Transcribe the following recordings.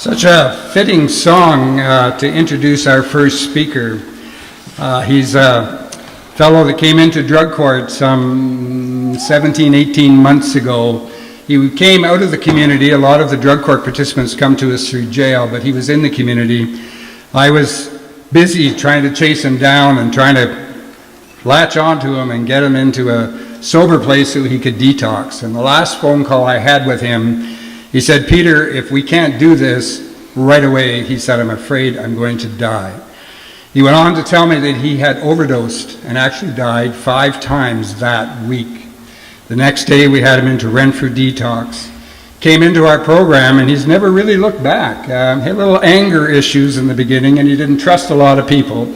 Such a fitting song to introduce our first speaker. He's a fellow that came into drug court some 17, 18 months ago. He came out of the community. A lot of the drug court participants come to us through jail, but he was in the community. I was busy trying to chase him down and trying to latch onto him and get him into a sober place so he could detox. And the last phone call I had with him, he said, "Peter, if we can't do this right away," he said, "I'm afraid I'm going to die." He went on to tell me that he had overdosed and actually died 5 times that week. The next day we had him into Renfrew detox. Came into our program and he's never really looked back. He had little anger issues in the beginning and he didn't trust a lot of people.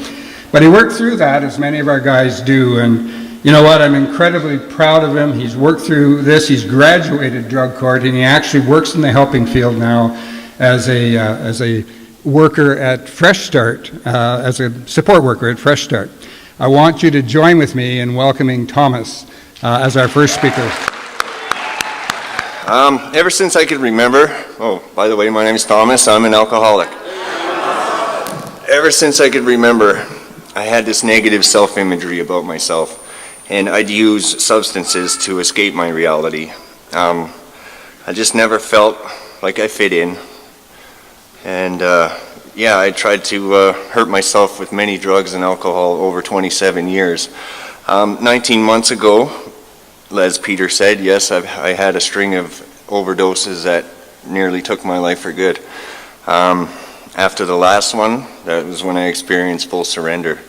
But he worked through that, as many of our guys do, and you know what, I'm incredibly proud of him. He's worked through this, he's graduated drug court, and he actually works in the helping field now as a worker at Fresh Start, as a support worker at Fresh Start. I want you to join with me in welcoming Thomas as our first speaker. Ever since I could remember, oh, by the way, my name is Thomas, I'm an alcoholic. Ever since I could remember, I had this negative self-imagery about myself. And I'd use substances to escape my reality. I just never felt like I fit in. And I tried to hurt myself with many drugs and alcohol over 27 years. 19 months ago, as Peter said, yes, I had a string of overdoses that nearly took my life for good. After the last one, that was when I experienced full surrender.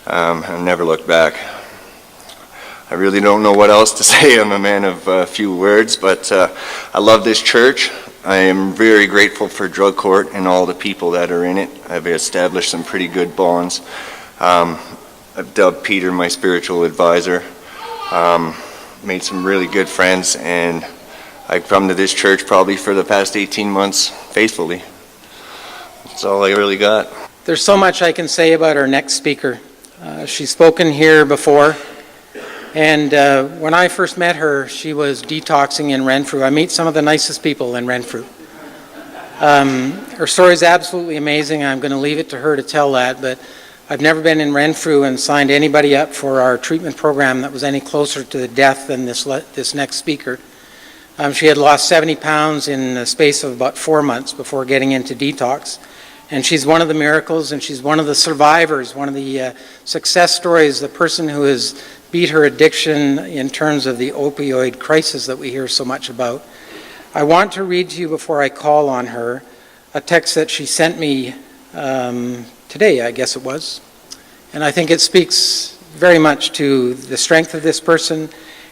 I never looked back. I really don't know what else to say. I'm a man of few words, but I love this church. I am very grateful for drug court and all the people that are in it. I've established some pretty good bonds. I've dubbed Peter my spiritual advisor. Made some really good friends, and I've come to this church probably for the past 18 months faithfully. That's all I really got. There's so much I can say about our next speaker. She's spoken here before. And when I first met her, she was detoxing in Renfrew. I meet some of the nicest people in Renfrew. Her story is absolutely amazing. I'm going to leave it to her to tell that, but I've never been in Renfrew and signed anybody up for our treatment program that was any closer to the death than this next speaker. She had lost 70 pounds in the space of about 4 months before getting into detox. And she's one of the miracles, and she's one of the survivors, one of the success stories, the person who has beat her addiction in terms of the opioid crisis that we hear so much about. I want to read to you before I call on her a text that she sent me today, I guess it was. And I think it speaks very much to the strength of this person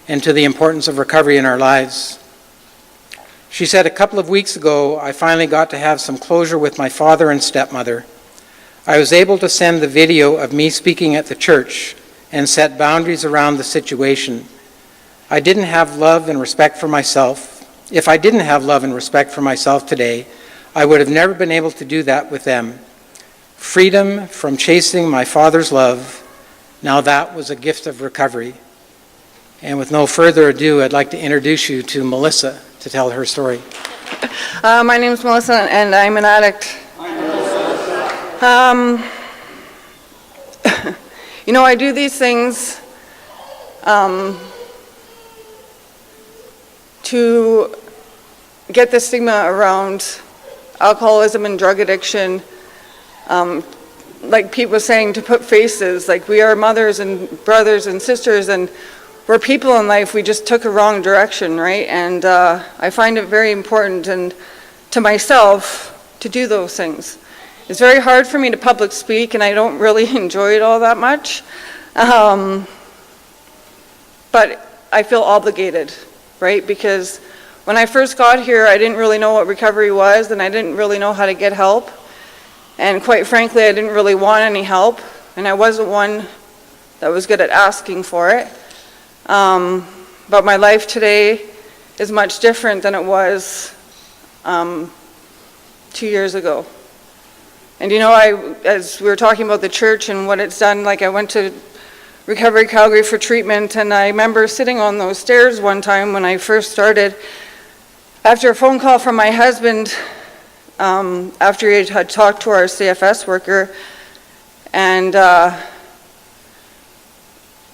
and to the importance of recovery in our lives. She said, "A couple of weeks ago, I finally got to have some closure with my father and stepmother. I was able to send the video of me speaking at the church and set boundaries around the situation. I didn't have love and respect for myself. If I didn't have love and respect for myself today, I would have never been able to do that with them. Freedom from chasing my father's love, now that was a gift of recovery." And with no further ado, I'd like to introduce you to Melissa to tell her story. My name is Melissa, and I'm an addict. You know, I do these things to get the stigma around alcoholism and drug addiction. Like Pete was saying, to put faces, like we are mothers and brothers and sisters, and we're people in life. We just took a wrong direction, right? And I find it very important and to myself to do those things. It's very hard for me to public speak, and I don't really enjoy it all that much. But I feel obligated, right? Because when I first got here, I didn't really know what recovery was, and I didn't really know how to get help. And quite frankly, I didn't really want any help, and I wasn't one that was good at asking for it. But my life today is much different than it was 2 years ago. And you know, as we were talking about the church and what it's done, like I went to Recovery Calgary for treatment, and I remember sitting on those stairs one time when I first started, after a phone call from my husband after he had talked to our CFS worker, and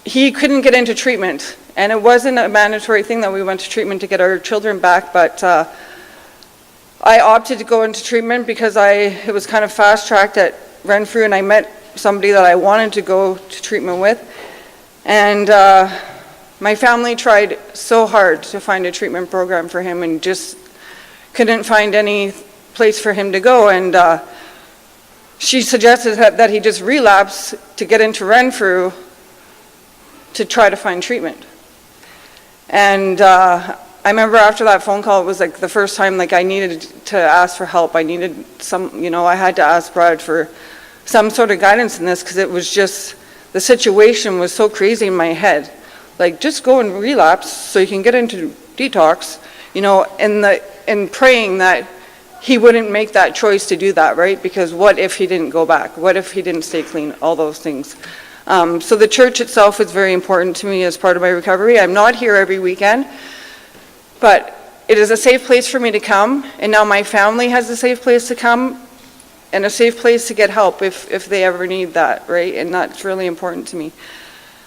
he couldn't get into treatment. And it wasn't a mandatory thing that we went to treatment to get our children back, but I opted to go into treatment because it was kind of fast-tracked at Renfrew, and I met somebody that I wanted to go to treatment with. And my family tried so hard to find a treatment program for him and just couldn't find any place for him to go. And she suggested that he just relapse to get into Renfrew to try to find treatment. And I remember after that phone call, it was like the first time like I needed to ask for help. I needed I had to ask Brad for some sort of guidance in this, because it was just, the situation was so crazy in my head. Like, just go and relapse so you can get into detox, and praying that he wouldn't make that choice to do that, right? Because what if he didn't go back? What if he didn't stay clean? All those things. So the church itself is very important to me as part of my recovery. I'm not here every weekend, but it is a safe place for me to come, and now my family has a safe place to come and a safe place to get help if they ever need that, right? And that's really important to me.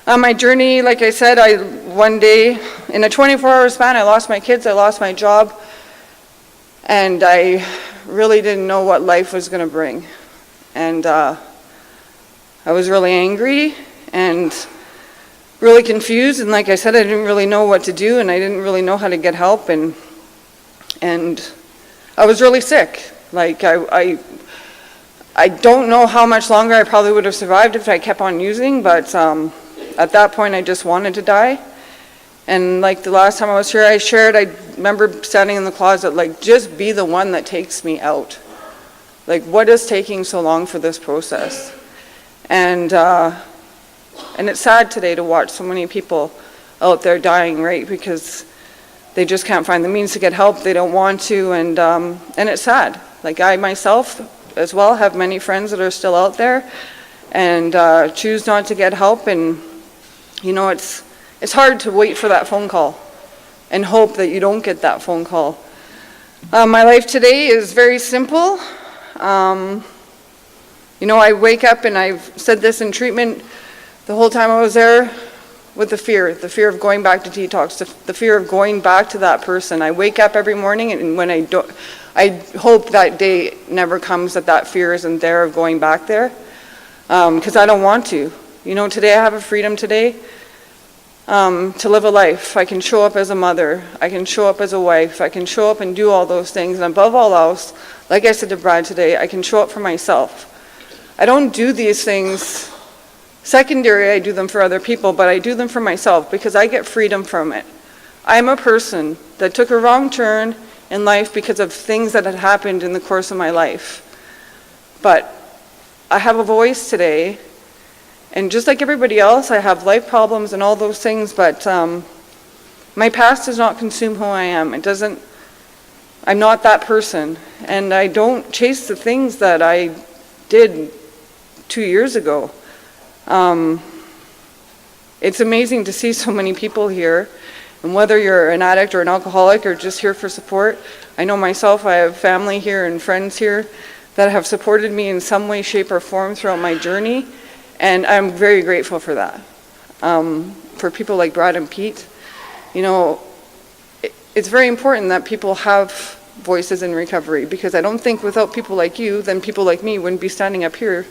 My journey, like I said, one day, in a 24-hour span, I lost my kids, I lost my job, and I really didn't know what life was going to bring. And I was really angry and really confused, and like I said, I didn't really know what to do, and I didn't really know how to get help, and I was really sick. Like, I don't know how much longer I probably would have survived if I kept on using, but at that point I just wanted to die. And like the last time I was here, I remember standing in the closet, like, just be the one that takes me out. Like, what is taking so long for this process? And it's sad today to watch so many people out there dying, right? Because they just can't find the means to get help. They don't want to, and it's sad. Like, I myself as well have many friends that are still out there and choose not to get help. And it's hard to wait for that phone call and hope that you don't get that phone call. My life today is very simple. I wake up, and I've said this in treatment the whole time I was there, with the fear of going back to detox, the fear of going back to that person. I wake up every morning, and when I hope that day never comes, that fear isn't there of going back there, because I don't want to. Today I have a freedom today to live a life. I can show up as a mother. I can show up as a wife. I can show up and do all those things. And above all else, like I said to Brad today, I can show up for myself. I don't do these things secondary. I do them for other people, but I do them for myself because I get freedom from it. I'm a person that took a wrong turn in life because of things that had happened in the course of my life. But I have a voice today, and just like everybody else, I have life problems and all those things, but my past does not consume who I am. I'm not that person, and I don't chase the things that I did 2 years ago. It's amazing to see so many people here, and whether you're an addict or an alcoholic or just here for support. I know myself, I have family here and friends here that have supported me in some way, shape, or form throughout my journey, and I'm very grateful for that. For people like Brad and Pete, it's very important that people have voices in recovery, because I don't think without people like you, then people like me wouldn't be standing up here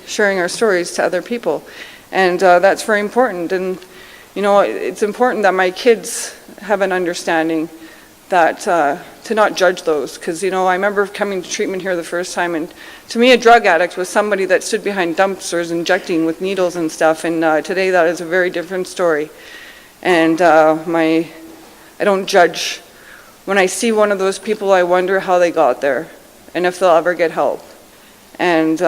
sharing our stories to other people. And that's very important. And it's important that my kids have an understanding that to not judge those, because I remember coming to treatment here the first time, and to me a drug addict was somebody that stood behind dumpsters injecting with needles and stuff, and today that is a very different story. And I don't judge. When I see one of those people, I wonder how they got there and if they'll ever get help. And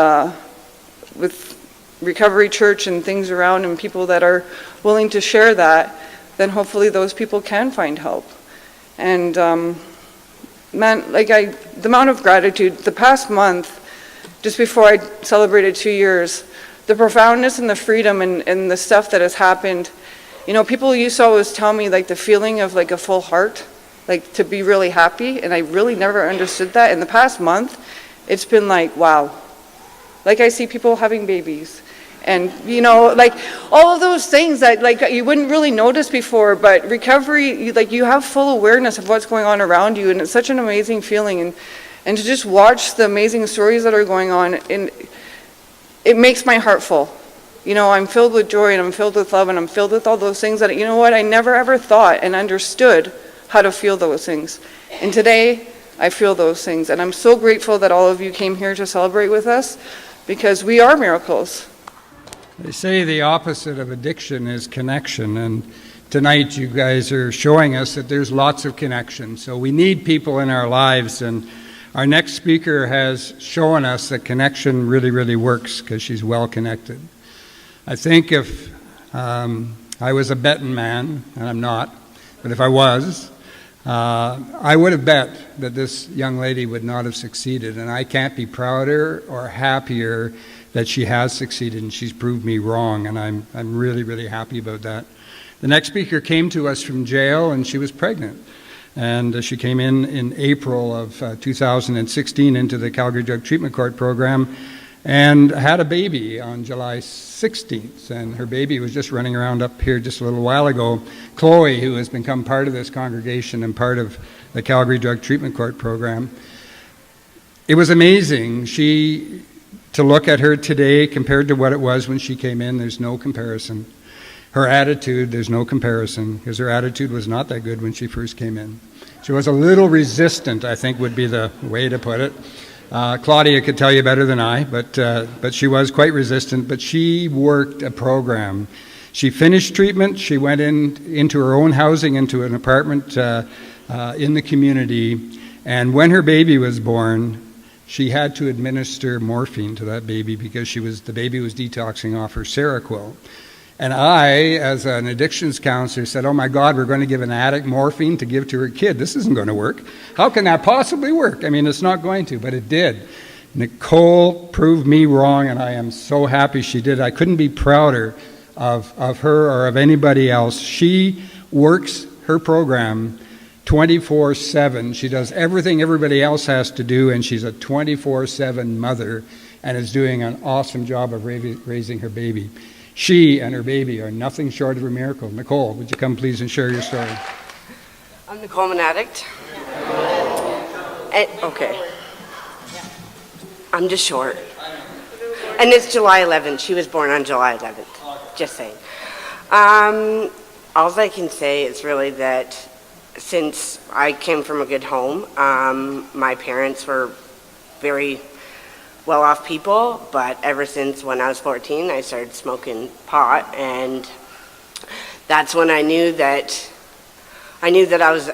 with Recovery Church and things around and people that are willing to share that, then hopefully those people can find help. And the amount of gratitude, the past month, just before I celebrated 2 years, the profoundness and the freedom and the stuff that has happened. People used to always tell me, like, the feeling of like a full heart, like to be really happy, and I really never understood that. In the past month, it's been like, wow. Like I see people having babies, and like all of those things that like you wouldn't really notice before, but recovery, you have full awareness of what's going on around you, and it's such an amazing feeling, and to just watch the amazing stories that are going on, and it makes my heart full. I'm filled with joy, and I'm filled with love, and I'm filled with all those things that, I never ever thought and understood how to feel those things. And today, I feel those things, and I'm so grateful that all of you came here to celebrate with us, because we are miracles. They say the opposite of addiction is connection, and tonight you guys are showing us that there's lots of connection. So we need people in our lives, and our next speaker has shown us that connection really, really works because she's well connected. I think if I was a betting man, and I'm not, but if I was, I would have bet that this young lady would not have succeeded, and I can't be prouder or happier that she has succeeded, and she's proved me wrong, and I'm really, really happy about that. The next speaker came to us from jail, and she was pregnant, and she came in April of 2016 into the Calgary Drug Treatment Court program, and had a baby on July 16th, and her baby was just running around up here just a little while ago. Chloe, who has become part of this congregation and part of the Calgary Drug Treatment Court program. It was amazing. To look at her today compared to what it was when she came in, there's no comparison. Her attitude, there's no comparison, because her attitude was not that good when she first came in. She was a little resistant, I think would be the way to put it. Claudia could tell you better than I, but she was quite resistant, but she worked a program. She finished treatment, she went into her own housing, into an apartment in the community, and when her baby was born, she had to administer morphine to that baby because the baby was detoxing off her Seroquel. And I, as an addictions counselor, said, oh my God, we're going to give an addict morphine to give to her kid. This isn't going to work. How can that possibly work? I mean, it's not going to, but it did. Nicole proved me wrong, and I am so happy she did. I couldn't be prouder of her or of anybody else. She works her program 24/7. She does everything everybody else has to do, and she's a 24/7 mother and is doing an awesome job of raising her baby. She and her baby are nothing short of a miracle. Nicole, would you come please and share your story? I'm Nicole, I'm an addict. Okay. I'm just short. And it's July 11th. She was born on July 11th. Just saying. All I can say is really that since I came from a good home, my parents were very well-off people, but ever since when I was 14, I started smoking pot, and that's when I knew that I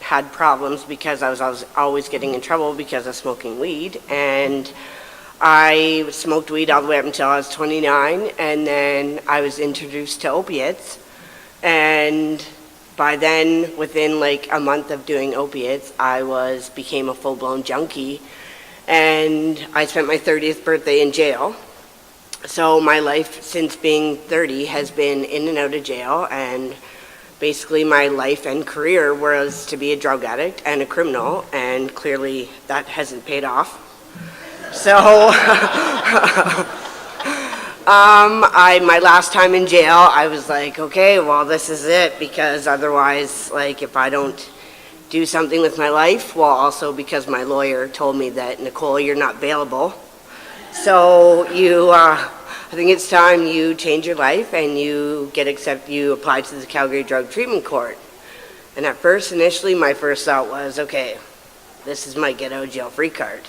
had problems because I was always getting in trouble because of smoking weed. And I smoked weed all the way up until I was 29, and then I was introduced to opiates, and by then, within like a month of doing opiates, I became a full-blown junkie. And I spent my 30th birthday in jail. So my life since being 30 has been in and out of jail, and basically my life and career was to be a drug addict and a criminal, and clearly that hasn't paid off. So my last time in jail, I was like, okay, well, this is it, because otherwise, like, if I don't do something with my life, well, also because my lawyer told me that, Nicole, you're not bailable. So I think it's time you change your life and you apply to the Calgary Drug Treatment Court. And at first, initially, my first thought was, okay, this is my get out of jail free card.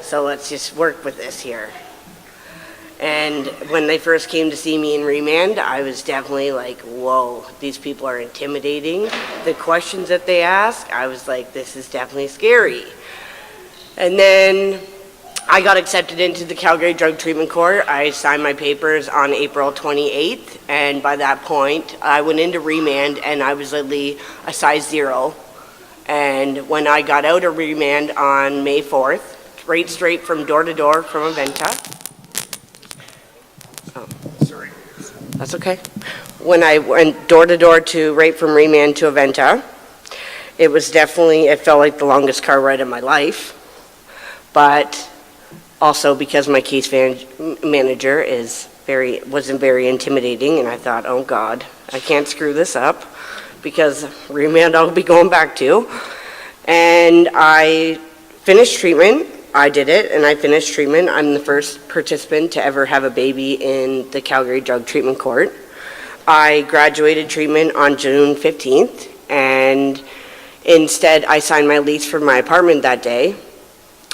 So let's just work with this here. And when they first came to see me in remand, I was definitely like, whoa, these people are intimidating. The questions that they ask, I was like, this is definitely scary. And then I got accepted into the Calgary Drug Treatment Court. I signed my papers on April 28th, and by that point, I went into remand, and I was literally a size 0. And when I got out of remand on May 4th, right straight from door to door from Aventa, sorry. That's okay. When I went door to door to right from remand to Aventa, It was definitely, it felt like the longest car ride of my life, but also because my case manager wasn't very intimidating, and I thought, oh God, I can't screw this up, because remand I'll be going back to. And I finished treatment. I did it, and I finished treatment. I'm the first participant to ever have a baby in the Calgary Drug Treatment Court. I graduated treatment on June 15th, and instead I signed my lease for my apartment that day.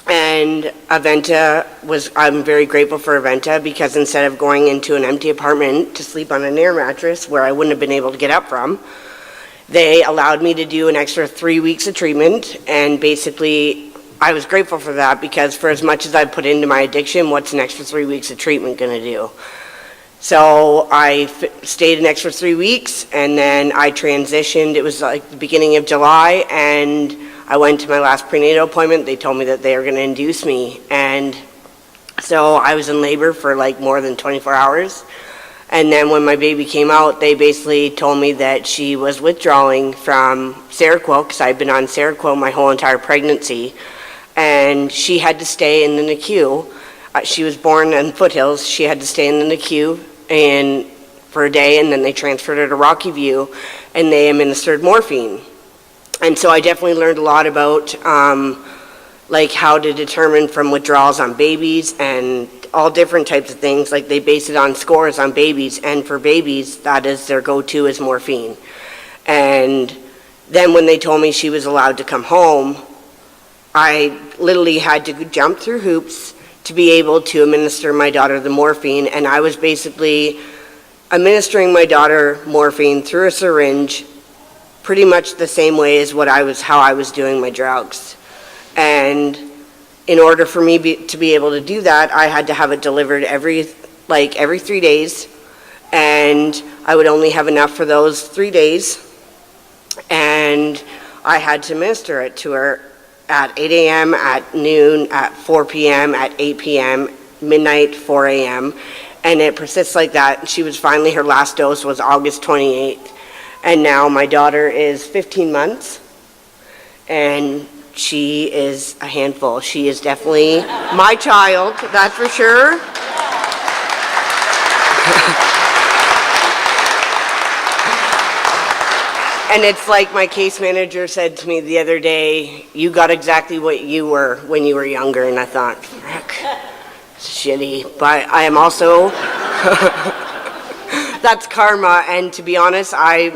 And I'm very grateful for Aventa, because instead of going into an empty apartment to sleep on an air mattress where I wouldn't have been able to get up from, they allowed me to do an extra 3 weeks of treatment. And basically, I was grateful for that, because for as much as I put into my addiction, what's an extra 3 weeks of treatment going to do? So I stayed an extra 3 weeks, and then I transitioned. It was like the beginning of July, and I went to my last prenatal appointment. They told me that they were going to induce me, and so I was in labor for like more than 24 hours. And then when my baby came out, they basically told me that she was withdrawing from Seroquel, because I'd been on Seroquel my whole entire pregnancy, and she had to stay in the NICU. She was born in Foothills. She had to stay in the NICU for a day, and then they transferred her to Rocky View, and they administered morphine. And so I definitely learned a lot about like how to determine from withdrawals on babies and all different types of things. Like they base it on scores on babies, and for babies, that is their go-to is morphine. And then when they told me she was allowed to come home, I literally had to jump through hoops to be able to administer my daughter the morphine. And I was basically administering my daughter morphine through a syringe pretty much the same way as how I was doing my drugs. And in order for me to be able to do that, I had to have it delivered every 3 days, and I would only have enough for those 3 days, and I had to administer it to her at 8 a.m., at noon, at 4 p.m., at 8 p.m., midnight, 4 a.m., and it persists like that. Her last dose was August 28th, and now my daughter is 15 months, and she is a handful. She is definitely my child, that's for sure. And it's like my case manager said to me the other day, you got exactly what you were when you were younger. And I thought, frick, shitty. But I am also, that's karma. And to be honest, I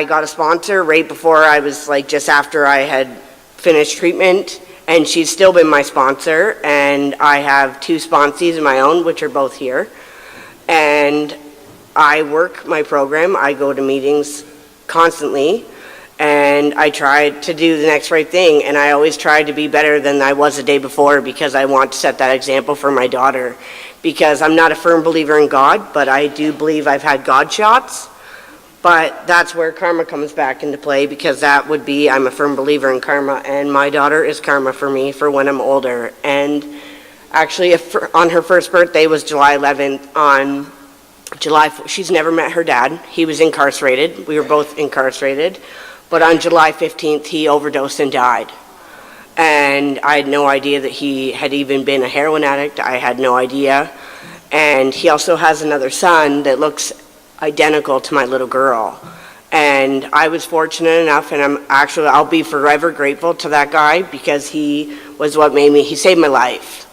got a sponsor right before I was just after I had finished treatment. And she's still been my sponsor. And I have 2 sponsees of my own, which are both here. And I work my program. I go to meetings constantly, and I try to do the next right thing, and I always try to be better than I was the day before, because I want to set that example for my daughter, because I'm not a firm believer in God, but I do believe I've had God shots. But that's where karma comes back into play, because I'm a firm believer in karma, and my daughter is karma for me for when I'm older. And actually, on her first birthday was July 11th, she's never met her dad. He was incarcerated. We were both incarcerated. But on July 15th, he overdosed and died. And I had no idea that he had even been a heroin addict. I had no idea. And he also has another son that looks identical to my little girl. And I was fortunate enough, and I'll be forever grateful to that guy, because he was he saved my life.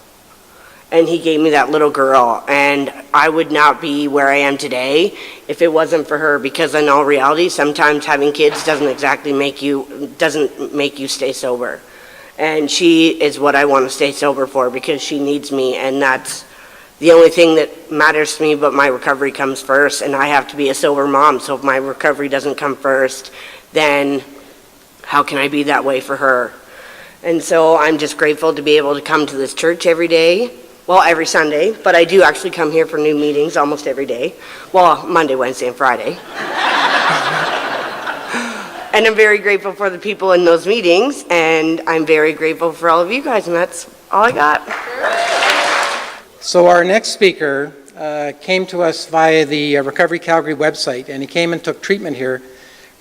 And he gave me that little girl, and I would not be where I am today if it wasn't for her, because in all reality, sometimes having kids doesn't make you stay sober. And she is what I want to stay sober for, because she needs me, and that's the only thing that matters to me. But my recovery comes first, and I have to be a sober mom, so if my recovery doesn't come first, then how can I be that way for her? And so I'm just grateful to be able to come to this church every day. Well, every Sunday, but I do actually come here for new meetings almost every day. Well, Monday, Wednesday, and Friday. And I'm very grateful for the people in those meetings, and I'm very grateful for all of you guys, and that's all I got. So our next speaker came to us via the Recovery Calgary website, and he came and took treatment here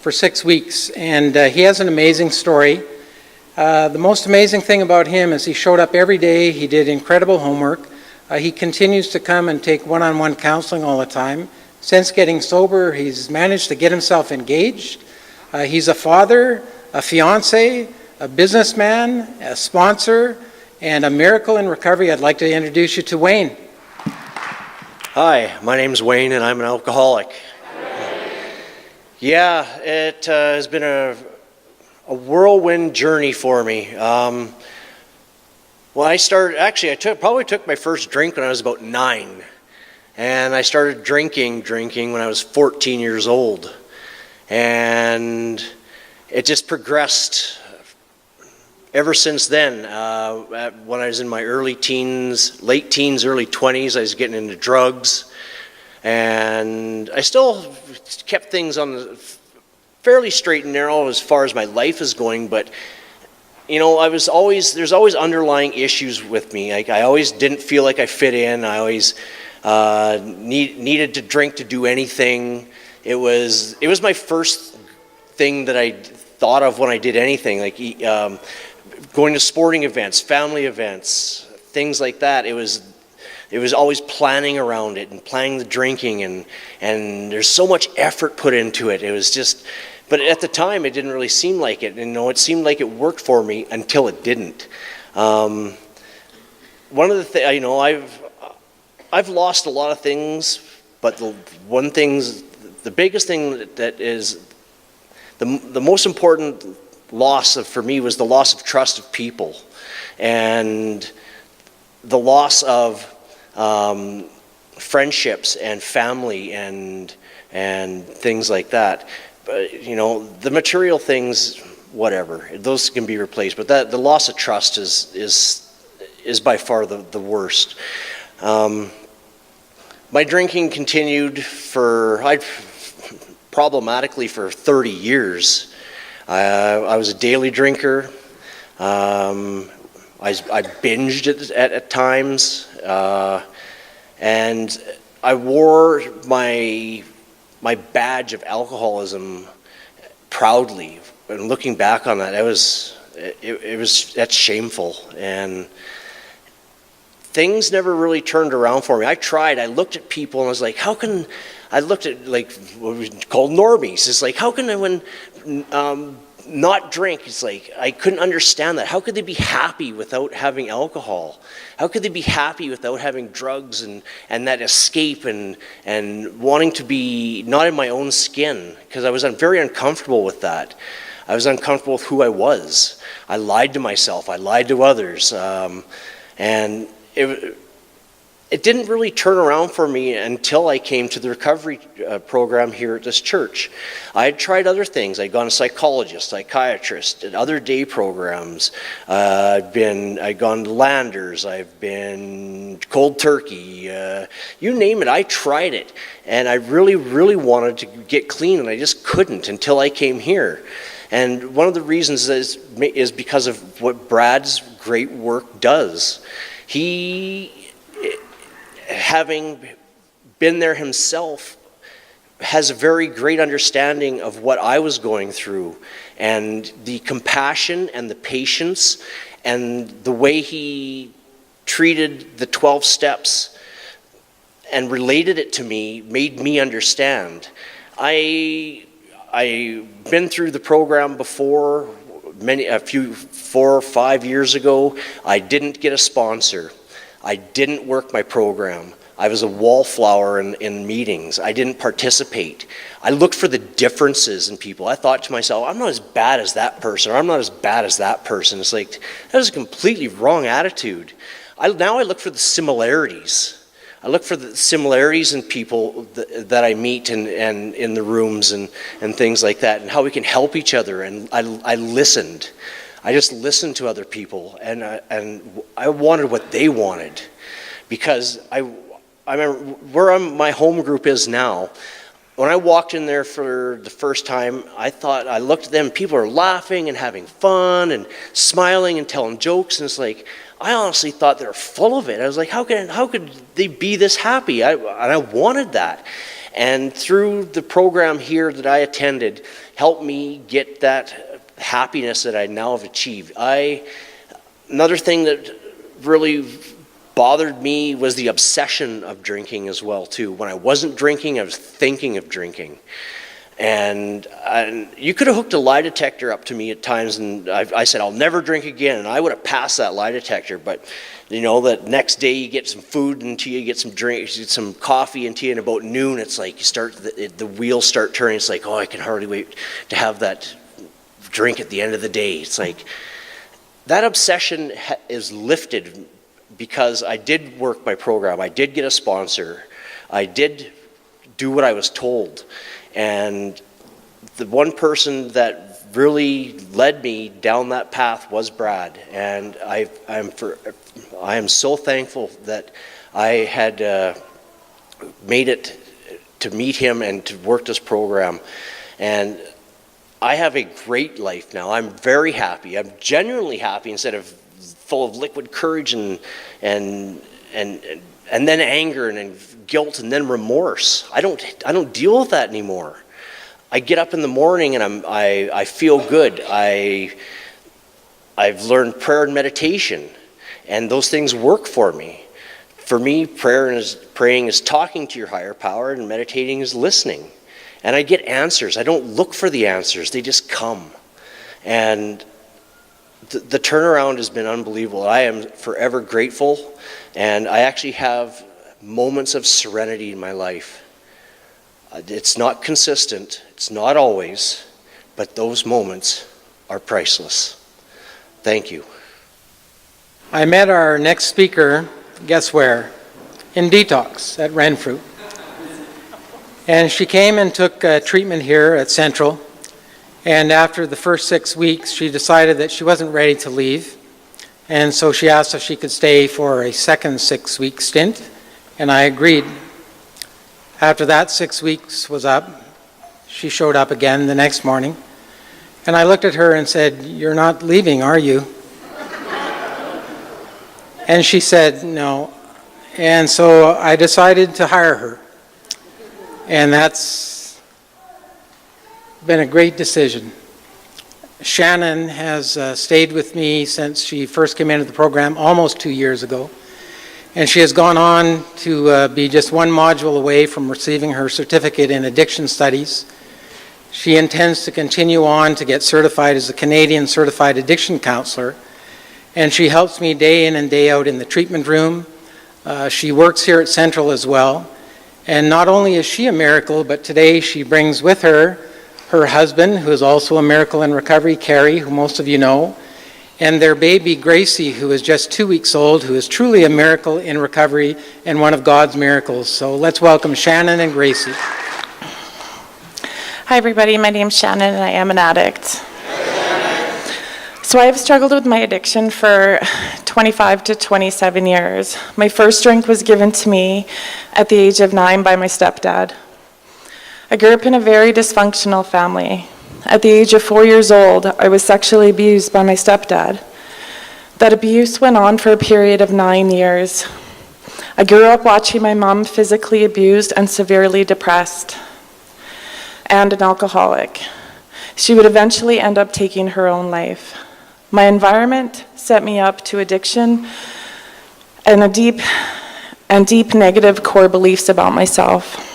for 6 weeks, and he has an amazing story. The most amazing thing about him is he showed up every day, he did incredible homework, he continues to come and take one-on-one counseling all the time. Since getting sober, he's managed to get himself engaged. He's a father, a fiance, a businessman, a sponsor, and a miracle in recovery. I'd like to introduce you to Wayne. Hi, my name's Wayne and I'm an alcoholic. Yeah, it has been a whirlwind journey for me. When I started, actually I probably took my first drink when I was about 9. And I started drinking when I was 14 years old. And it just progressed ever since then. When I was in my late teens, early 20s, I was getting into drugs. And I still kept things on the fairly straight and narrow as far as my life is going, but you know, there's always underlying issues with me. I always didn't feel like I fit in. I always needed to drink to do anything. It was my first thing that I thought of when I did anything, like going to sporting events, family events, things like that. It was always planning around it and planning the drinking, and there's so much effort put into it. It was just, but at the time it didn't really seem like it. And, you know, it seemed like it worked for me until it didn't. One of the things, you know, I've lost a lot of things, but the biggest thing that is the most important loss for me was the loss of trust of people, and the loss of friendships and family and things like that. But, you know, the material things, whatever, those can be replaced. But the loss of trust is by far the worst. My drinking continued problematically for 30 years. I was a daily drinker. I binged at times, and I wore my badge of alcoholism proudly. And looking back on that, that's shameful. And things never really turned around for me. I tried. I looked at people and I was like, I looked at like what we called normies. It's like, how can anyone not drink? It's like, I couldn't understand that. How could they be happy without having alcohol? How could they be happy without having drugs and that escape and wanting to be not in my own skin? Because I was very uncomfortable with that. I was uncomfortable with who I was. I lied to myself. I lied to others. And it didn't really turn around for me until I came to the recovery program here at this church. I had tried other things. I'd gone to psychologist, psychiatrist, and other day programs. I'd gone to Landers. I've been cold turkey. You name it, I tried it. And I really, really wanted to get clean, and I just couldn't until I came here. And one of the reasons is because of what Brad's great work does. He, having been there himself, has a very great understanding of what I was going through, and the compassion and the patience and the way he treated the 12 steps and related it to me made me understand. I've been through the program before, 4 or 5 years ago. I didn't get a sponsor. I didn't work my program. I was a wallflower in meetings. I didn't participate. I looked for the differences in people. I thought to myself, I'm not as bad as that person, or I'm not as bad as that person. It's like, that is a completely wrong attitude. Now I look for the similarities. I look for the similarities in people that I meet and in the rooms and things like that, and how we can help each other. And I listened. I just listened to other people, and I wanted what they wanted, because I remember where my home group is now. When I walked in there for the first time, I looked at them, people are laughing and having fun and smiling and telling jokes, and it's like, I honestly thought they were full of it. I was like, how could they be this happy? And I wanted that. And through the program here that I attended, helped me get that happiness that I now have achieved. Another thing that really bothered me was the obsession of drinking as well too. When I wasn't drinking, I was thinking of drinking. And you could have hooked a lie detector up to me at times, and I said, I'll never drink again, and I would have passed that lie detector. But you know, that next day you get some food into you, get some drinks, get some coffee into you, and about noon it's like you start, the wheels start turning. It's like, oh, I can hardly wait to have that drink at the end of the day. It's like, that obsession is lifted because I did work my program, I did get a sponsor, I did do what I was told. And the one person that really led me down that path was Brad. And I am so thankful that I had made it to meet him and to work this program. And I have a great life now. I'm very happy. I'm genuinely happy instead of full of liquid courage and then anger and then guilt and then remorse. I don't deal with that anymore. I get up in the morning and I feel good. I've learned prayer and meditation, and those things work for me. For me, praying is talking to your higher power, and meditating is listening. And I get answers. I don't look for the answers. They just come. And the turnaround has been unbelievable. I am forever grateful, and I actually have moments of serenity in my life. It's not consistent, it's not always, but those moments are priceless. Thank you. I met our next speaker, guess where? In detox at Renfrew. And she came and took treatment here at Central. And after the first 6 weeks, she decided that she wasn't ready to leave. And so she asked if she could stay for a second 6-week stint, and I agreed. After that 6 weeks was up, she showed up again the next morning, and I looked at her and said, "You're not leaving, are you?" And she said, "No." And so I decided to hire her. And that's been a great decision. Shannon has stayed with me since she first came into the program almost 2 years ago. And she has gone on to be just one module away from receiving her certificate in addiction studies. She intends to continue on to get certified as a Canadian Certified Addiction Counselor. And she helps me day in and day out in the treatment room. She works here at Central as well. And not only is she a miracle, but today she brings with her her husband, who is also a miracle in recovery, Carrie, who most of you know, and their baby, Gracie, who is just 2 weeks old, who is truly a miracle in recovery and one of God's miracles. So let's welcome Shannon and Gracie. Hi everybody, my name's Shannon and I am an addict. So I've struggled with my addiction for 25 to 27 years. My first drink was given to me at the age of 9 by my stepdad. I grew up in a very dysfunctional family. At the age of 4 years old, I was sexually abused by my stepdad. That abuse went on for a period of 9 years. I grew up watching my mom physically abused and severely depressed, and an alcoholic. She would eventually end up taking her own life. My environment set me up to addiction and deep negative core beliefs about myself.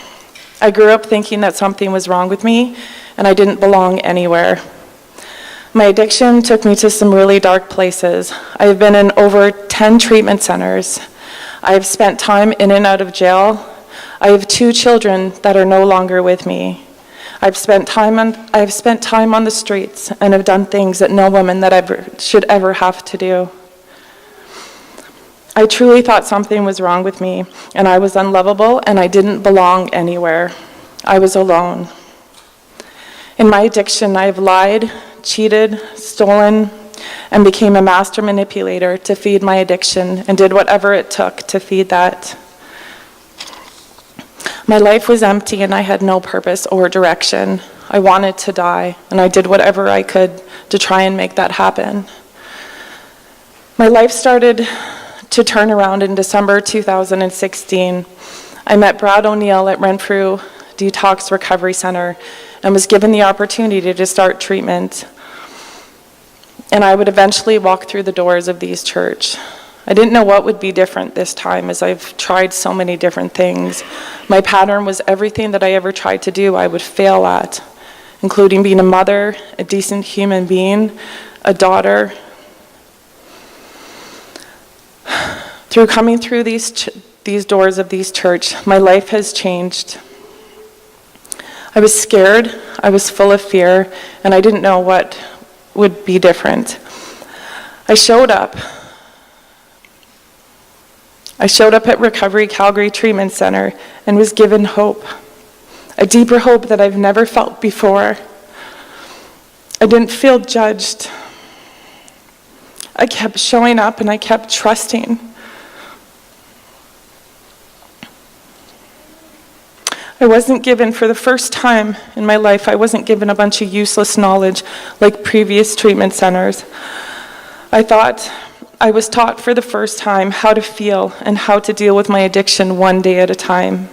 I grew up thinking that something was wrong with me and I didn't belong anywhere. My addiction took me to some really dark places. I have been in over 10 treatment centers. I have spent time in and out of jail. I have 2 children that are no longer with me. I've spent time on the streets and have done things that no woman should ever have to do. I truly thought something was wrong with me, and I was unlovable, and I didn't belong anywhere. I was alone. In my addiction, I have lied, cheated, stolen, and became a master manipulator to feed my addiction, and did whatever it took to feed that. My life was empty, and I had no purpose or direction. I wanted to die, and I did whatever I could to try and make that happen. My life started to turn around in December 2016. I met Brad O'Neill at Renfrew detox recovery center and was given the opportunity to start treatment. And I would eventually walk through the doors of these church. I didn't know what would be different this time, as I've tried so many different things. My pattern was everything that I ever tried to do, I would fail at, including being a mother, a decent human being, a daughter. Through coming through these doors of these church, my life has changed. I was scared, I was full of fear, and I didn't know what would be different. I showed up at Recovery Calgary Treatment Center and was given hope, a deeper hope that I've never felt before. I didn't feel judged. I kept showing up and I kept trusting. I wasn't given, for the first time in my life, I wasn't given a bunch of useless knowledge like previous treatment centers. I was taught for the first time how to feel and how to deal with my addiction one day at a time.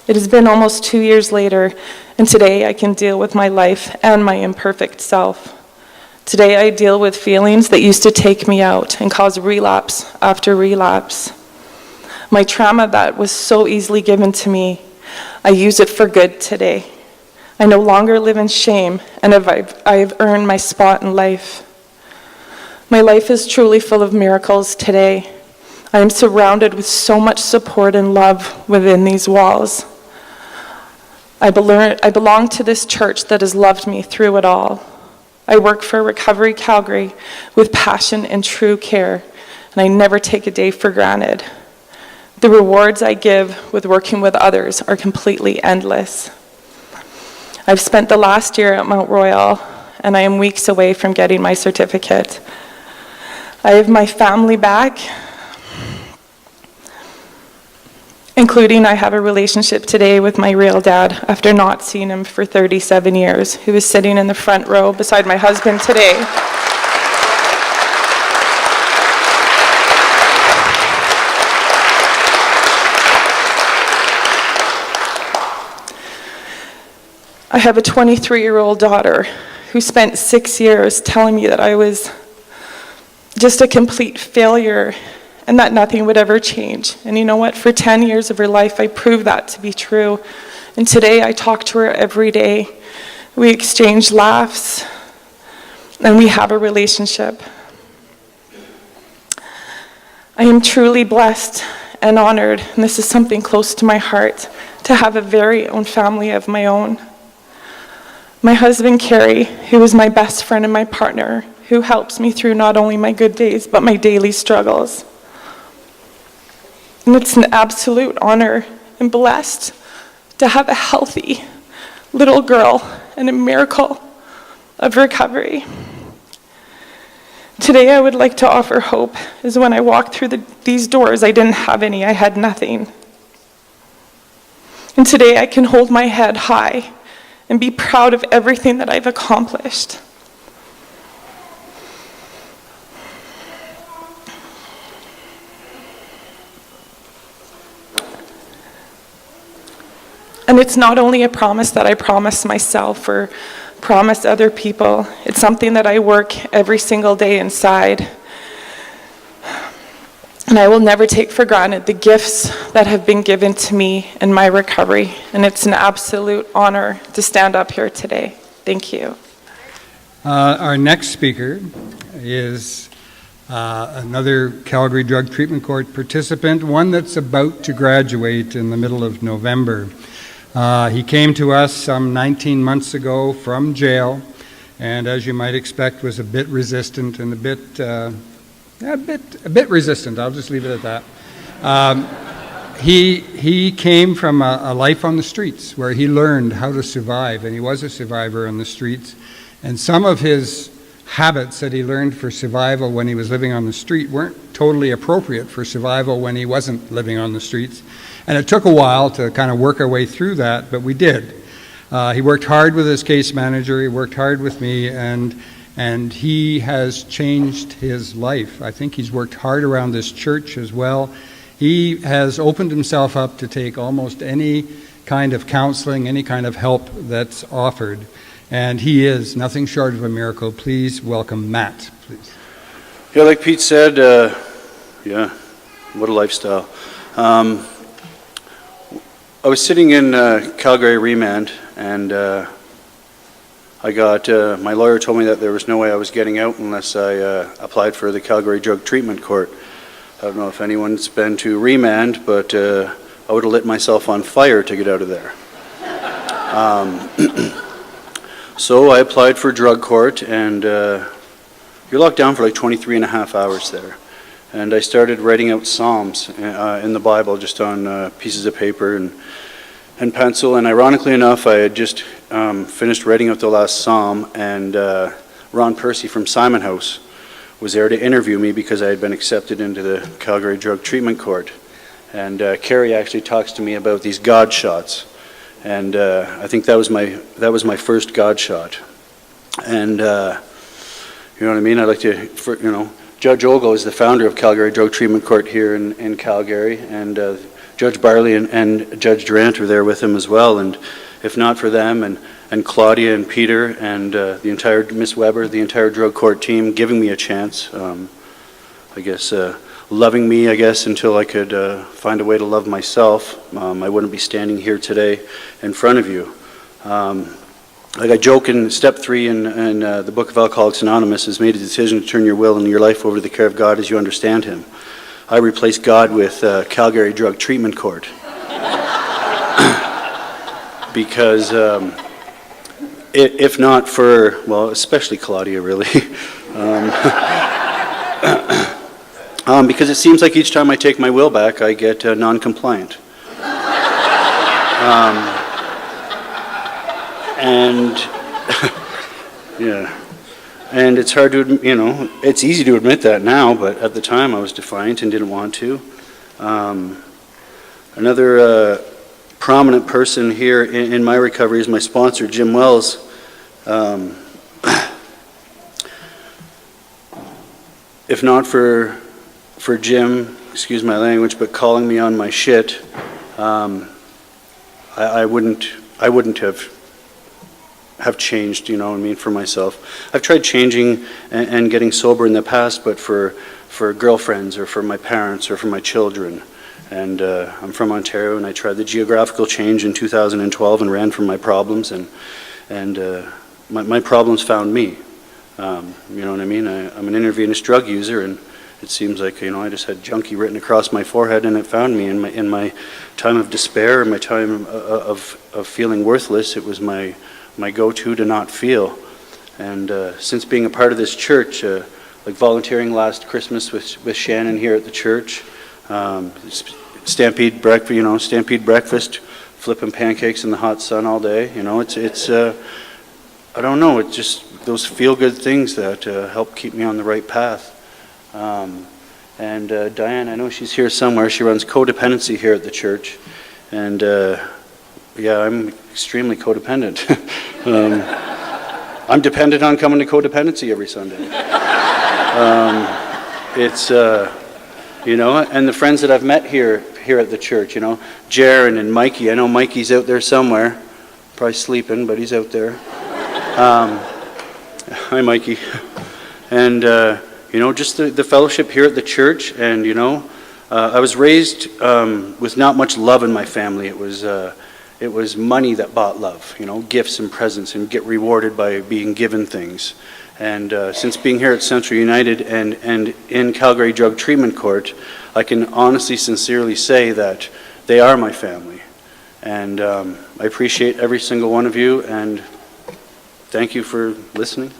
It has been almost 2 years later, and today I can deal with my life and my imperfect self. Today I deal with feelings that used to take me out and cause relapse after relapse. My trauma that was so easily given to me, I use it for good today. I no longer live in shame, and I've earned my spot in life. My life is truly full of miracles today. I am surrounded with so much support and love within these walls. I belong to this church that has loved me through it all. I work for Recovery Calgary with passion and true care, and I never take a day for granted. The rewards I give with working with others are completely endless. I've spent the last year at Mount Royal, and I am weeks away from getting my certificate. I have my family back, including I have a relationship today with my real dad after not seeing him for 37 years, who is sitting in the front row beside my husband today. I have a 23-year-old daughter who spent 6 years telling me that I was just a complete failure and that nothing would ever change. And you know what? For 10 years of her life, I proved that to be true. And today, I talk to her every day. We exchange laughs, and we have a relationship. I am truly blessed and honored, and this is something close to my heart, to have a very own family of my own. My husband, Carrie, who is my best friend and my partner, who helps me through not only my good days, but my daily struggles. And it's an absolute honor and blessed to have a healthy little girl and a miracle of recovery. Today I would like to offer hope, as when I walked through these doors, I didn't have any, I had nothing. And today I can hold my head high and be proud of everything that I've accomplished. And it's not only a promise that I promise myself or promise other people, it's something that I work every single day inside. And I will never take for granted the gifts that have been given to me in my recovery. And it's an absolute honor to stand up here today. Thank you. Our next speaker is another Calgary Drug Treatment Court participant, one that's about to graduate in the middle of November. He came to us some 19 months ago from jail, and as you might expect, was a bit resistant and a bit resistant. I'll just leave it at that. He came from a life on the streets where he learned how to survive, and he was a survivor on the streets. And some of his habits that he learned for survival when he was living on the street weren't totally appropriate for survival when he wasn't living on the streets. And it took a while to kind of work our way through that, but we did. He worked hard with his case manager, he worked hard with me, and he has changed his life. I think he's worked hard around this church as well. He has opened himself up to take almost any kind of counseling, any kind of help that's offered. And he is nothing short of a miracle. Please welcome Matt, please. Yeah, like Pete said, yeah, what a lifestyle. I was sitting in Calgary remand, and I got, my lawyer told me that there was no way I was getting out unless I applied for the Calgary Drug Treatment Court. I don't know if anyone's been to remand, but I would have lit myself on fire to get out of there. So I applied for drug court, and you're locked down for like 23 and a half hours there. And I started writing out Psalms in the Bible just on pieces of paper and pencil. And ironically enough, I had just finished writing out the last Psalm, and Ron Percy from Simon House was there to interview me because I had been accepted into the Calgary Drug Treatment Court. And Carrie actually talks to me about these God shots. And I think that was my first God shot. And you know what I mean? I'd like to, Judge Ogle is the founder of Calgary Drug Treatment Court here in Calgary, and Judge Barley and Judge Durant are there with him as well. And if not for them, and Claudia and Peter and the entire Miss Weber, the entire drug court team giving me a chance, I guess loving me, I guess, until I could find a way to love myself, I wouldn't be standing here today in front of you. Like I joke in step 3 in the book of Alcoholics Anonymous is made a decision to turn your will and your life over to the care of God as you understand Him. I replaced God with Calgary Drug Treatment Court. Because if not for, well, especially Claudia really, because it seems like each time I take my will back, I get non-compliant. And yeah, and it's hard to, it's easy to admit that now, but at the time I was defiant and didn't want to. Another prominent person here in my recovery is my sponsor, Jim Wells. If not for Jim, excuse my language, but calling me on my shit, I wouldn't have changed, for myself. I've tried changing and getting sober in the past, but for girlfriends or for my parents or for my children. And I'm from Ontario, and I tried the geographical change in 2012 and ran from my problems, and my problems found me. You know what I mean? I'm an intravenous drug user, and it seems like, I just had junkie written across my forehead, and it found me in my time of despair, my time of feeling worthless. It was my go-to to not feel. And since being a part of this church, like volunteering last Christmas with Shannon here at the church, Stampede breakfast, flipping pancakes in the hot sun all day. It's I don't know. It's just those feel-good things that help keep me on the right path. And Diane, I know she's here somewhere. She runs codependency here at the church, and yeah, I'm extremely codependent. I'm dependent on coming to codependency every Sunday. It's and the friends that I've met here at the church, Jaron and Mikey. I know Mikey's out there somewhere, probably sleeping, but he's out there. Hi, Mikey. And just the fellowship here at the church, and I was raised with not much love in my family. It was money that bought love, gifts and presents, and get rewarded by being given things. And since being here at Central United and in Calgary Drug Treatment Court, I can honestly, sincerely say that they are my family. And I appreciate every single one of you, and thank you for listening.